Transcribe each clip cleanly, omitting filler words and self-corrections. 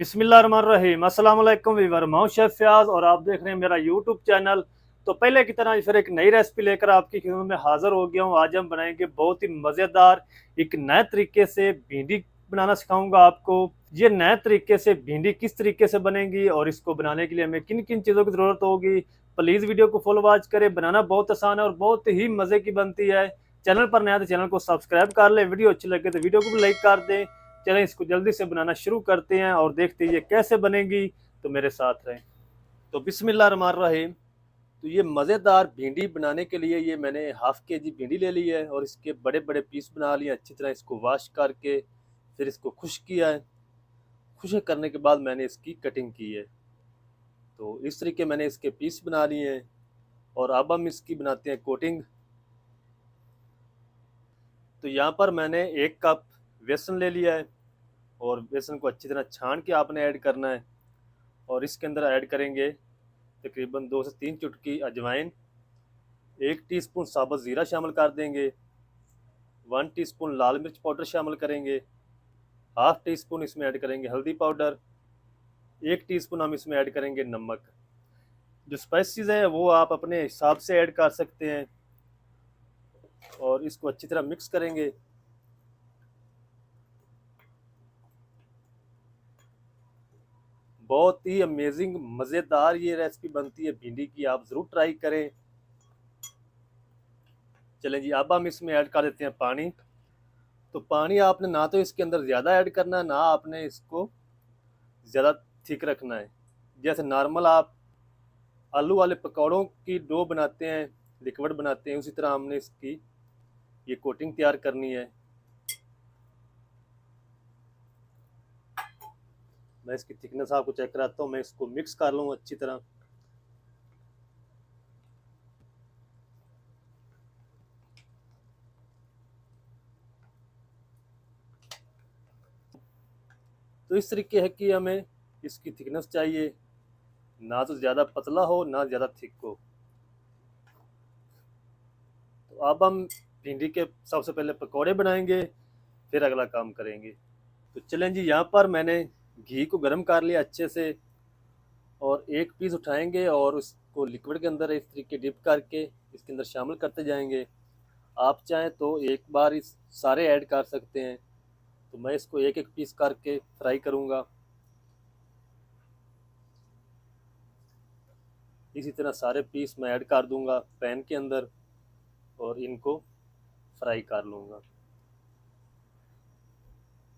बिस्मिल्लाहिर्रहमानिर्रहीम। अस्सलाम वालेकुम वीवर, मैं हूं शेफ फयाज और आप देख रहे हैं मेरा यूट्यूब चैनल। तो पहले की तरह फिर एक नई रेसिपी लेकर आपकी खिदमत में हाजिर हो गया हूं। आज हम बनाएंगे बहुत ही मज़ेदार एक नए तरीके से भिंडी बनाना सिखाऊंगा आपको। ये नए तरीके से भिंडी किस तरीके से बनेगी और इसको बनाने के लिए हमें किन किन चीज़ों की ज़रूरत होगी, प्लीज़ वीडियो को फुल वॉच करें। बनाना बहुत आसान है और बहुत ही मज़े की बनती है। चैनल पर नया तो चैनल को सब्सक्राइब कर लें, वीडियो अच्छी लगे तो वीडियो को भी लाइक कर दें। चलें इसको जल्दी से बनाना शुरू करते हैं और देखते हैं ये कैसे बनेगी। तो मेरे साथ रहें। तो बिस्मिल्लाहिर्रहमानिर्रहीम। तो ये मज़ेदार भिंडी बनाने के लिए ये मैंने हाफ के जी भिंडी ले ली है और इसके बड़े बड़े पीस बना लिए। अच्छी तरह इसको वॉश करके फिर इसको खुश्क किया है। खुश्क करने के बाद मैंने इसकी कटिंग की है। तो इस तरीके मैंने इसके पीस बना लिए हैं और अब हम इसकी बनाते हैं कोटिंग। तो यहाँ पर मैंने 1 कप बेसन ले लिया है और बेसन को अच्छी तरह छान के आपने ऐड करना है। और इसके अंदर ऐड करेंगे तकरीबन 2 से 3 चुटकी अजवाइन, 1 टीस्पून साबुत ज़ीरा शामिल कर देंगे, 1 टीस्पून लाल मिर्च पाउडर शामिल करेंगे, हाफ टी स्पून इसमें ऐड करेंगे हल्दी पाउडर, 1 टीस्पून हम इसमें ऐड करेंगे नमक। जो स्पाइसेस हैं वो आप अपने हिसाब से ऐड कर सकते हैं और इसको अच्छी तरह मिक्स करेंगे। बहुत ही अमेजिंग मज़ेदार ये रेसिपी बनती है भिंडी की, आप ज़रूर ट्राई करें। चलें जी, अब हम इसमें ऐड कर देते हैं पानी। तो पानी आपने ना तो इसके अंदर ज़्यादा ऐड करना है, ना आपने इसको ज़्यादा थिक रखना है। जैसे नॉर्मल आप आलू वाले पकौड़ों की डो बनाते हैं, लिक्विड बनाते हैं, उसी तरह हमने इसकी ये कोटिंग तैयार करनी है। मैं इसकी थिकनेस आपको चेक कराता हूँ। मैं इसको मिक्स कर लूँ अच्छी तरह। तो इस तरीके है कि हमें इसकी थिकनेस चाहिए, ना तो ज़्यादा पतला हो ना ज़्यादा थिक हो। तो अब हम भिंडी के सबसे पहले पकौड़े बनाएंगे, फिर अगला काम करेंगे। तो चलें जी, यहाँ पर मैंने घी को गर्म कर लिया अच्छे से और एक पीस उठाएंगे और उसको लिक्विड के अंदर इस तरीके डिप करके इसके अंदर शामिल करते जाएंगे। आप चाहें तो एक बार इस सारे ऐड कर सकते हैं। तो मैं इसको एक एक पीस करके फ्राई करूँगा। इसी तरह सारे पीस मैं ऐड कर दूंगा पैन के अंदर और इनको फ्राई कर लूँगा।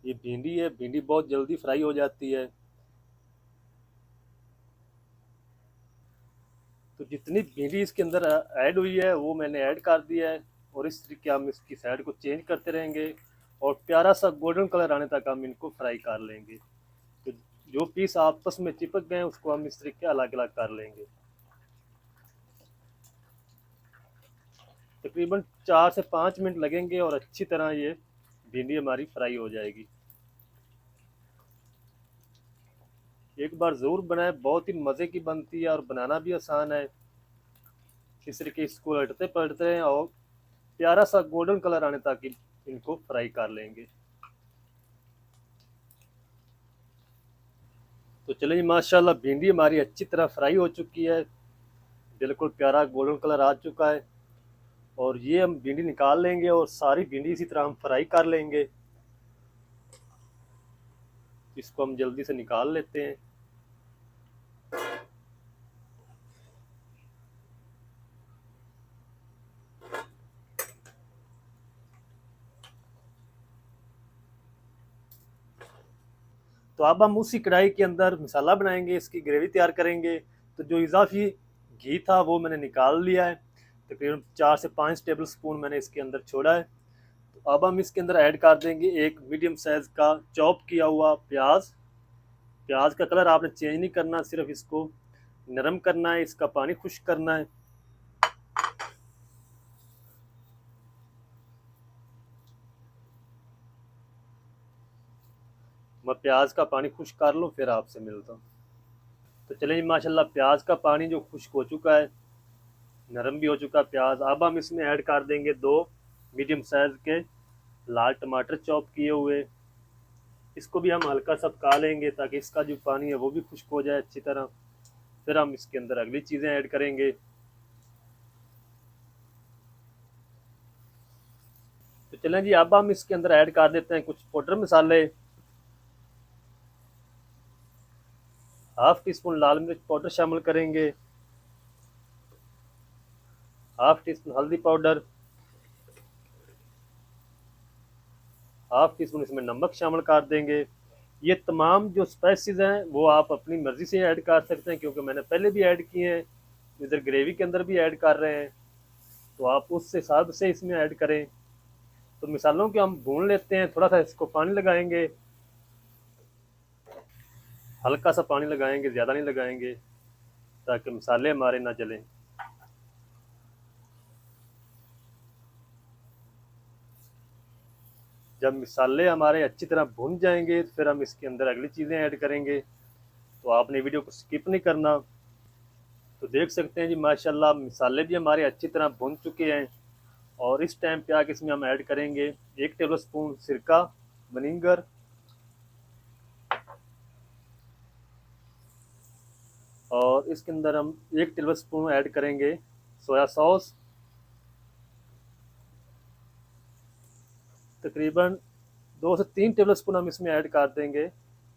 ये भिंडी है, भिंडी बहुत जल्दी फ्राई हो जाती है। तो जितनी भिंडी इसके अंदर ऐड हुई है वो मैंने ऐड कर दिया है और इस तरीके हम इसकी साइड को चेंज करते रहेंगे और प्यारा सा गोल्डन कलर आने तक हम इनको फ्राई कर लेंगे। तो जो पीस आपस में चिपक गए उसको हम इस तरीके अलग अलग कर लेंगे। तकरीबन 4 से 5 मिनट लगेंगे और अच्छी तरह ये भिंडी हमारी फ्राई हो जाएगी। एक बार ज़रूर बनाएं, बहुत ही मज़े की बनती है और बनाना भी आसान है। इस तरीके इसको उलटते पलटते हैं और प्यारा सा गोल्डन कलर आने तक इनको फ्राई कर लेंगे। तो चलिए, माशाल्लाह भिंडी हमारी अच्छी तरह फ्राई हो चुकी है, बिल्कुल प्यारा गोल्डन कलर आ चुका है। और ये हम भिंडी निकाल लेंगे और सारी भिंडी इसी तरह हम फ्राई कर लेंगे। इसको हम जल्दी से निकाल लेते हैं। तो अब हम उसी कढ़ाई के अंदर मसाला बनाएंगे, इसकी ग्रेवी तैयार करेंगे। तो जो इजाफी घी था वो मैंने निकाल लिया है, तकरीबन 4 से 5 टेबल स्पून मैंने इसके अंदर छोड़ा है। तो अब हम इसके अंदर ऐड कर देंगे एक मीडियम साइज़ का चॉप किया हुआ प्याज। प्याज का कलर आपने चेंज नहीं करना, सिर्फ इसको नरम करना है, इसका पानी खुश्क करना है। मैं प्याज का पानी खुश्क कर लूँ फिर आपसे मिलता हूँ। तो चलिए माशाल्लाह प्याज का पानी जो खुश्क हो चुका है, नरम भी हो चुका है प्याज। अब हम इसमें ऐड कर देंगे 2 मीडियम साइज़ के लाल टमाटर चॉप किए हुए। इसको भी हम हल्का सा पका लेंगे ताकि इसका जो पानी है वो भी खुश्क हो जाए अच्छी तरह। फिर हम इसके अंदर अगली चीज़ें ऐड करेंगे। तो चलें जी, अब हम इसके अंदर ऐड कर देते हैं कुछ पाउडर मसाले। हाफ टी स्पून लाल मिर्च पाउडर शामिल करेंगे, हाफ टी स्पून हल्दी पाउडर, हाफ टी स्पून इसमें नमक शामिल कर देंगे। ये तमाम जो स्पाइसेस हैं वो आप अपनी मर्ज़ी से ऐड कर सकते हैं, क्योंकि मैंने पहले भी ऐड किए हैं, इधर ग्रेवी के अंदर भी ऐड कर रहे हैं, तो आप उस हिसाब से इसमें ऐड करें। तो मिसालों के हम भून लेते हैं, थोड़ा सा इसको पानी लगाएंगे, हल्का सा पानी लगाएंगे, ज़्यादा नहीं लगाएंगे ताकि मसाले हमारे ना जलें। जब मसाले हमारे अच्छी तरह भुन जाएंगे फिर हम इसके अंदर अगली चीज़ें ऐड करेंगे। तो आपने वीडियो को स्किप नहीं करना। तो देख सकते हैं जी माशाल्लाह मसाले भी हमारे अच्छी तरह भुन चुके हैं। और इस टाइम पे आके इसमें हम ऐड करेंगे 1 टेबल स्पून सिरका विनीगर, और इसके अंदर हम 1 टेबल स्पून ऐड करेंगे सोया सॉस, तकरीबन 2 से 3 टेबल स्पून हम इसमें ऐड कर देंगे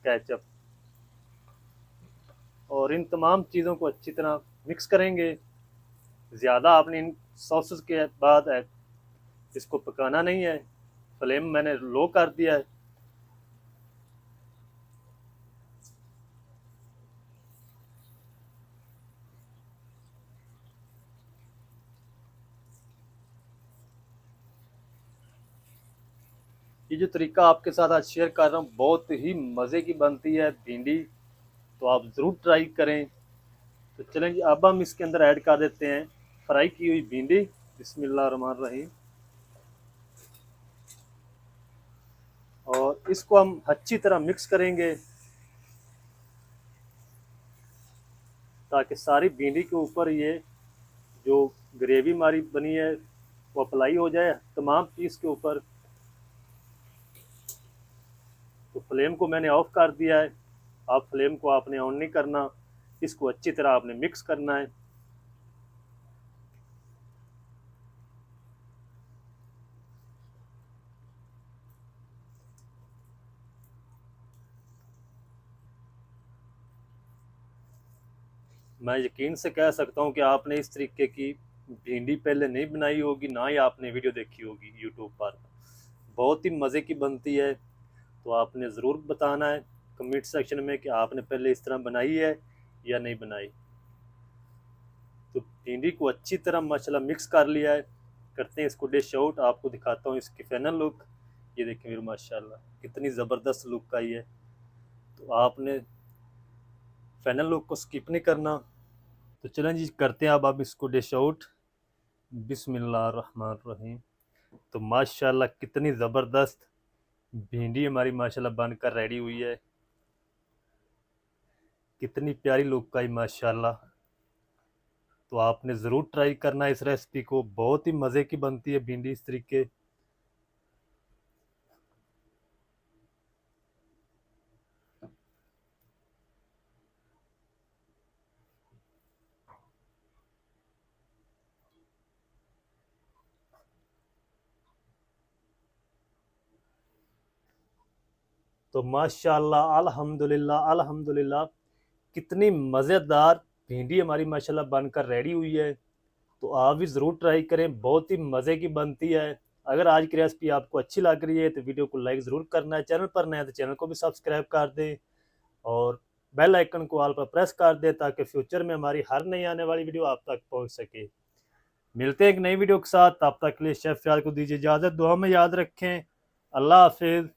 केचप। और इन तमाम चीज़ों को अच्छी तरह मिक्स करेंगे। ज़्यादा आपने इन सॉसेस के बाद इसको पकाना नहीं है, फ्लेम मैंने लो कर दिया है। ये जो तरीका आपके साथ आज शेयर कर रहा हूँ बहुत ही मज़े की बनती है भिंडी, तो आप ज़रूर ट्राई करें। तो चलें जी, अब हम इसके अंदर ऐड कर देते हैं फ्राई की हुई भिंडी। बिस्मिल्लाहिर्रहमानिर्रहीम। और इसको हम अच्छी तरह मिक्स करेंगे ताकि सारी भिंडी के ऊपर ये जो ग्रेवी हमारी बनी है वो अप्लाई हो जाए तमाम पीस के ऊपर। तो फ्लेम को मैंने ऑफ कर दिया है, आप फ्लेम को आपने ऑन नहीं करना, इसको अच्छी तरह आपने मिक्स करना है। मैं यकीन से कह सकता हूँ कि आपने इस तरीके की भिंडी पहले नहीं बनाई होगी, ना ही आपने वीडियो देखी होगी यूट्यूब पर। बहुत ही मज़े की बनती है। तो आपने ज़रूर बताना है कमेंट सेक्शन में कि आपने पहले इस तरह बनाई है या नहीं बनाई। तो भिंडी को अच्छी तरह माशाल्लाह मिक्स कर लिया है। करते हैं इसको डिश आउट, आपको दिखाता हूँ इसकी फाइनल लुक। ये देखिए मेरे माशाल्लाह कितनी ज़बरदस्त लुक आई है। तो आपने फाइनल लुक को स्किप नहीं करना। तो चलें जी करते हैं अब इसको डिश आउट। बिस्मिल्लाहिर्रहमानिर्रहीम। तो माशाल्लाह कितनी ज़बरदस्त भिंडी हमारी माशाल्लाह बनकर रेडी हुई है। कितनी प्यारी लुक आई माशाल्लाह। तो आपने ज़रूर ट्राई करना है इस रेसिपी को, बहुत ही मज़े की बनती है भिंडी इस तरीके। तो माशाल्लाह अल्हम्दुलिल्लाह अल्हम्दुलिल्लाह कितनी मज़ेदार भिंडी हमारी माशाल्लाह बनकर रेडी हुई है। तो आप भी ज़रूर ट्राई करें, बहुत ही मज़े की बनती है। अगर आज की रेसिपी आपको अच्छी लग रही है तो वीडियो को लाइक ज़रूर करना है, चैनल पर नए हैं तो चैनल को भी सब्सक्राइब कर दें और बेल आइकन को ऑल पर प्रेस कर दें ताकि फ्यूचर में हमारी हर नई आने वाली वीडियो आप तक पहुंच सके। मिलते हैं एक नई वीडियो के साथ, तब तक के लिए शेफ याद को दीजिए इजाज़त, दुआ में याद रखें। अल्लाह हाफिज़।